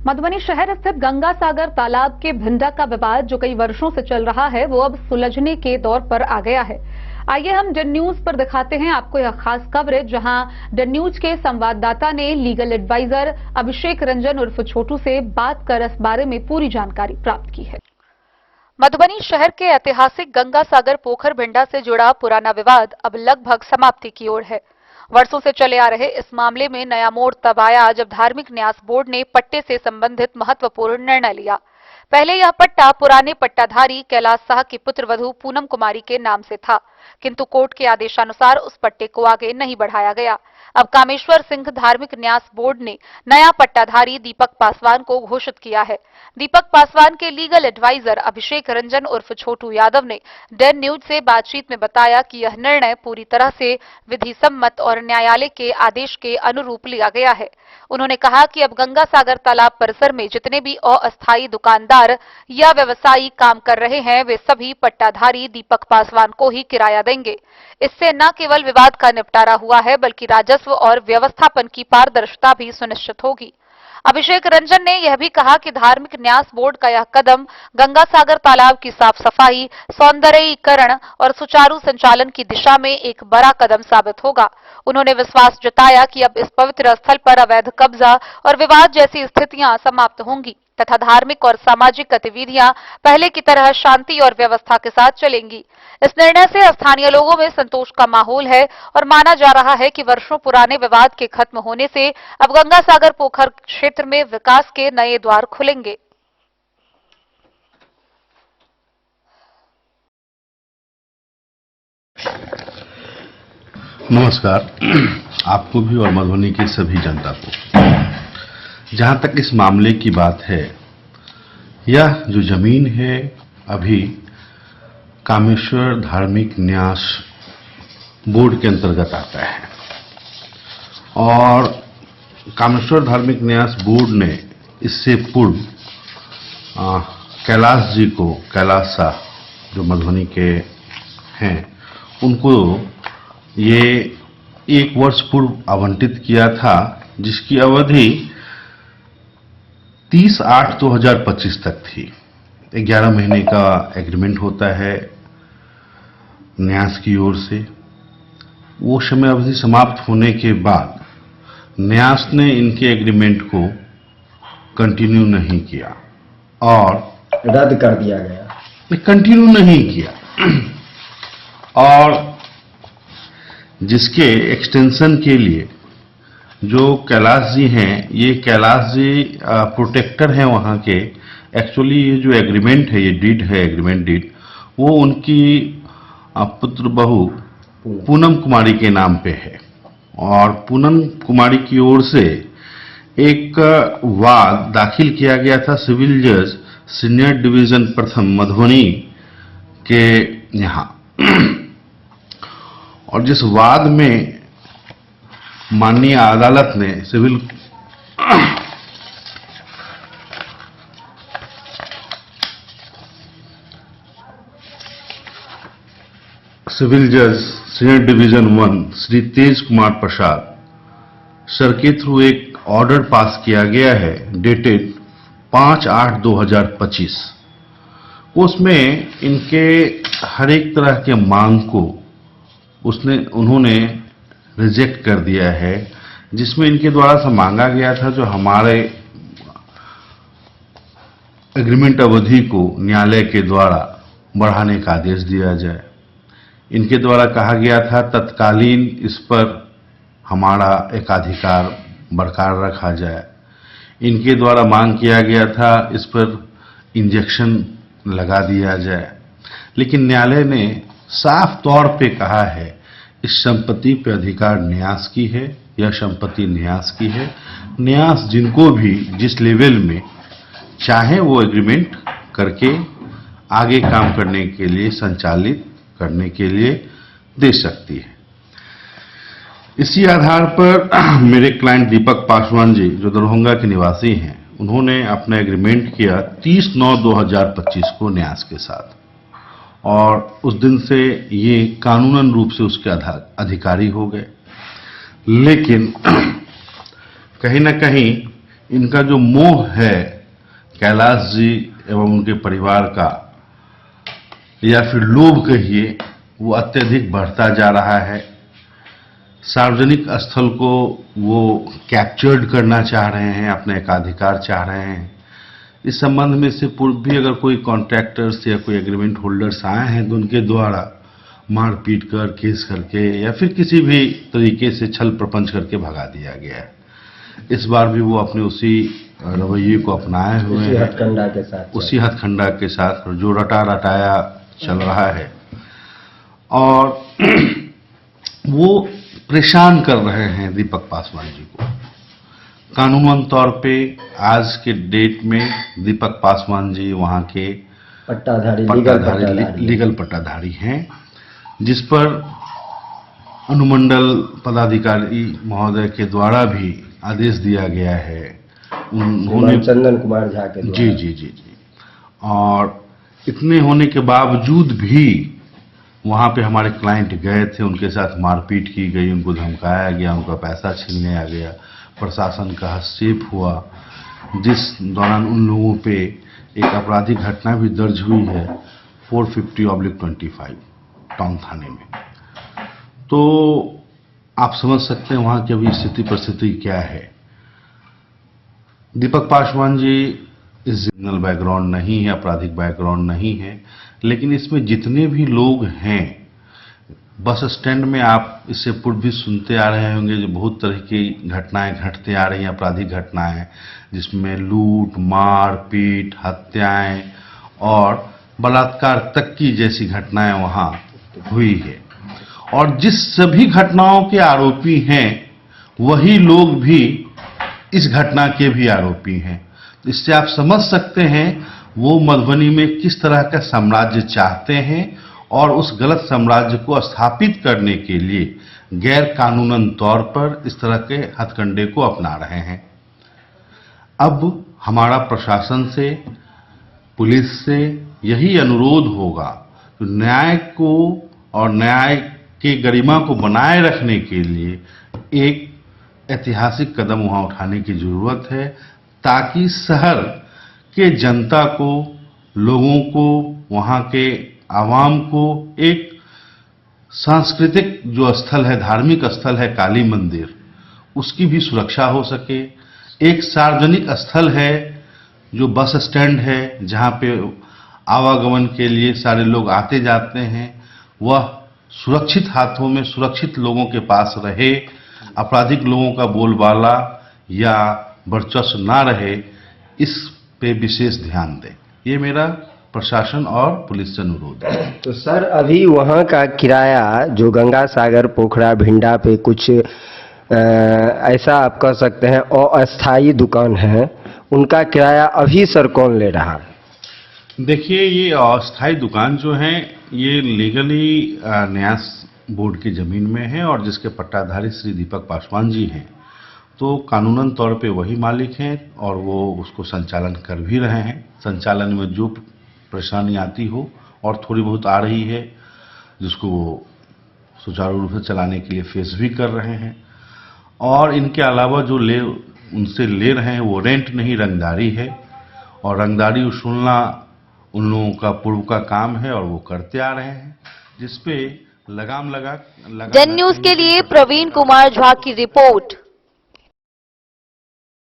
मधुबनी शहर स्थित गंगा सागर तालाब के भिंडा का विवाद जो कई वर्षों से चल रहा है वो अब सुलझने के दौर पर आ गया है। आइए हम डन न्यूज पर दिखाते हैं आपको यह खास कवरेज, जहां डन न्यूज के संवाददाता ने लीगल एडवाइजर अभिषेक रंजन उर्फ छोटू से बात कर इस बारे में पूरी जानकारी प्राप्त की है। मधुबनी शहर के ऐतिहासिक गंगा सागर पोखर भिंडा से जुड़ा पुराना विवाद अब लगभग समाप्ति की ओर है। वर्षों से चले आ रहे इस मामले में नया मोड़ तब आया जब धार्मिक न्यास बोर्ड ने पट्टे से संबंधित महत्वपूर्ण निर्णय लिया। पहले यह पट्टा पुराने पट्टाधारी कैलाश शाह की पुत्रवधू पूनम कुमारी के नाम से था, किंतु कोर्ट के आदेशानुसार उस पट्टे को आगे नहीं बढ़ाया गया। अब कामेश्वर सिंह धार्मिक न्यास बोर्ड ने नया पट्टाधारी दीपक पासवान को घोषित किया है। दीपक पासवान के लीगल एडवाइजर अभिषेक रंजन उर्फ छोटू यादव ने डन न्यूज से बातचीत में बताया कि यह निर्णय पूरी तरह से विधि सम्मत और न्यायालय के आदेश के अनुरूप लिया गया है। उन्होंने कहा कि अब गंगा सागर तालाब परिसर में जितने भी अस्थायी दुकानदार या व्यवसायी काम कर रहे हैं वे सभी पट्टाधारी दीपक पासवान को ही किराया देंगे। इससे न केवल विवाद का निपटारा हुआ है बल्कि राजस्व और व्यवस्थापन की पारदर्शिता भी सुनिश्चित होगी। अभिषेक रंजन ने यह भी कहा कि धार्मिक न्यास बोर्ड का यह कदम गंगा सागर तालाब की साफ सफाई, सौंदर्यीकरण और सुचारू संचालन की दिशा में एक बड़ा कदम साबित होगा। उन्होंने विश्वास जताया कि अब इस पवित्र स्थल पर अवैध कब्जा और विवाद जैसी स्थितियां समाप्त होंगी तथा धार्मिक और सामाजिक गतिविधियां पहले की तरह शांति और व्यवस्था के साथ चलेंगी। इस निर्णय से स्थानीय लोगों में संतोष का माहौल है और माना जा रहा है कि वर्षों पुराने विवाद के खत्म होने से अब गंगा सागर पोखर क्षेत्र में विकास के नए द्वार खुलेंगे। नमस्कार आपको भी और मधुबनी की सभी जनता को। जहां तक इस मामले की बात है, यह जो जमीन है अभी कामेश्वर धार्मिक न्यास बोर्ड के अंतर्गत आता है और कामेश्वर धार्मिक न्यास बोर्ड ने इससे पूर्व कैलाश जी को, कैलाश शाह जो मधुबनी के हैं, उनको ये 1 वर्ष पूर्व आवंटित किया था, जिसकी अवधि 30/8/2025 तक थी। 11 महीने का एग्रीमेंट होता है न्यास की ओर से। वो समय अवधि समाप्त होने के बाद न्यास ने इनके एग्रीमेंट को कंटिन्यू नहीं किया और रद्द कर दिया गया, कंटिन्यू नहीं किया और जिसके एक्सटेंशन के लिए जो कैलाश जी हैं, ये कैलाश जी प्रोटेक्टर हैं वहाँ के। एक्चुअली ये जो एग्रीमेंट है, ये डीड है, एग्रीमेंट डीड, वो उनकी पुत्र बहू पूनम कुमारी के नाम पे है और पूनम कुमारी की ओर से एक वाद दाखिल किया गया था सिविल जज सीनियर डिवीजन प्रथम मधुबनी के यहाँ। और जिस वाद में माननीय अदालत ने सिविल जज सीनियर डिवीजन 1 श्री तेज कुमार प्रसाद सर के थ्रू एक ऑर्डर पास किया गया है डेटेड 5/8/2025। उसमें इनके हर एक तरह के मांग को उन्होंने रिजेक्ट कर दिया है, जिसमें इनके द्वारा से मांगा गया था जो हमारे एग्रीमेंट अवधि को न्यायालय के द्वारा बढ़ाने का आदेश दिया जाए। इनके द्वारा कहा गया था तत्कालीन इस पर हमारा एकाधिकार बरकरार रखा जाए। इनके द्वारा मांग किया गया था इस पर इंजेक्शन लगा दिया जाए, लेकिन न्यायालय ने साफ तौर पे कहा है इस संपत्ति पे अधिकार न्यास की है, यह संपत्ति न्यास की है। न्यास जिनको भी जिस लेवल में चाहे वो एग्रीमेंट करके आगे काम करने के लिए, संचालित करने के लिए दे सकती है। इसी आधार पर मेरे क्लाइंट दीपक पासवान जी जो दरभंगा के निवासी हैं, उन्होंने अपना एग्रीमेंट किया 30/9/2025 को न्यास के साथ और उस दिन से ये कानूनन रूप से उसके अधिकारी हो गए। लेकिन कहीं ना कहीं इनका जो मोह है कैलाश जी एवं उनके परिवार का, या फिर लोभ कहिए, वो अत्यधिक बढ़ता जा रहा है। सार्वजनिक स्थल को वो कैप्चर्ड करना चाह रहे हैं, अपने एकाधिकार चाह रहे हैं। इस संबंध में इससे पूर्व भी अगर कोई कॉन्ट्रैक्टर्स या कोई एग्रीमेंट होल्डर्स आए हैं तो उनके द्वारा मारपीट कर, केस करके या फिर किसी भी तरीके से छल प्रपंच करके भगा दिया गया है। इस बार भी वो अपने उसी रवैये को अपनाए हुए हैं, उसी हथकंडा के साथ जो रटा रटाया चल रहा है, और वो परेशान कर रहे हैं दीपक पासवान जी को। कानूनन तौर पे आज के डेट में दीपक पासवान जी वहां के लीगल पट्टाधारी हैं, जिस पर अनुमंडल पदाधिकारी महोदय के द्वारा भी आदेश दिया गया है। उन्होंने चंदन कुमार झा के द्वारा जी। और इतने होने के बावजूद भी वहां पे हमारे क्लाइंट गए थे, उनके साथ मारपीट की गई, उनको धमकाया गया, उनका पैसा छीनने आ गया, प्रशासन का हस्तक्षेप हुआ, जिस दौरान उन लोगों पे एक आपराधिक घटना भी दर्ज हुई है 450/25 टाउन थाने में। तो आप समझ सकते हैं वहां की अभी स्थिति परिस्थिति क्या है। दीपक पासवान जी इस क्रिमिनल बैकग्राउंड नहीं है, आपराधिक बैकग्राउंड नहीं है, लेकिन इसमें जितने भी लोग हैं, बस स्टैंड में आप इससे पूर्व भी सुनते आ रहे होंगे जो बहुत तरह की घटनाएं घटते आ रही हैं, आपराधिक घटनाएं, जिसमें लूट, मार पीट, हत्याएं और बलात्कार तक की जैसी घटनाएं वहां हुई है। और जिस सभी घटनाओं के आरोपी हैं वही लोग भी इस घटना के भी आरोपी हैं। इससे आप समझ सकते हैं वो मधुबनी में किस तरह का साम्राज्य चाहते हैं और उस गलत साम्राज्य को स्थापित करने के लिए गैर कानूनन तौर पर इस तरह के हथकंडे को अपना रहे हैं। अब हमारा प्रशासन से, पुलिस से यही अनुरोध होगा कि न्याय को और न्याय की गरिमा को बनाए रखने के लिए एक ऐतिहासिक कदम वहां उठाने की जरूरत है, ताकि शहर के जनता को, लोगों को, वहां के आवाम को एक सांस्कृतिक जो स्थल है, धार्मिक स्थल है काली मंदिर, उसकी भी सुरक्षा हो सके। एक सार्वजनिक स्थल है जो बस स्टैंड है, जहां पे आवागमन के लिए सारे लोग आते जाते हैं, वह सुरक्षित हाथों में, सुरक्षित लोगों के पास रहे, आपराधिक लोगों का बोलबाला या वर्चस्व ना रहे, इस पे विशेष ध्यान दें। ये मेरा प्रशासन और पुलिस से अनुरोध है। तो सर, अभी वहाँ का किराया जो गंगा सागर, पोखरा, भिंडा पे कुछ ऐसा आप कह सकते हैं अस्थायी दुकान है, उनका किराया अभी सर कौन ले रहा है? देखिए, ये अस्थायी दुकान जो है ये लीगली न्यास बोर्ड की जमीन में है और जिसके पट्टाधारी श्री दीपक पासवान जी हैं, तो कानूनन तौर पे वही मालिक हैं और वो उसको संचालन कर भी रहे हैं। संचालन में जो परेशानी आती हो और थोड़ी बहुत आ रही है, जिसको वो सुचारू रूप से चलाने के लिए फेस भी कर रहे हैं। और इनके अलावा जो उनसे ले रहे हैं वो रेंट नहीं, रंगदारी है, और रंगदारी वसूलना उन लोगों का पूर्व का काम है और वो करते आ रहे हैं, जिसपे लगाम लगा। डेन न्यूज के लिए प्रवीण कुमार झा की रिपोर्ट।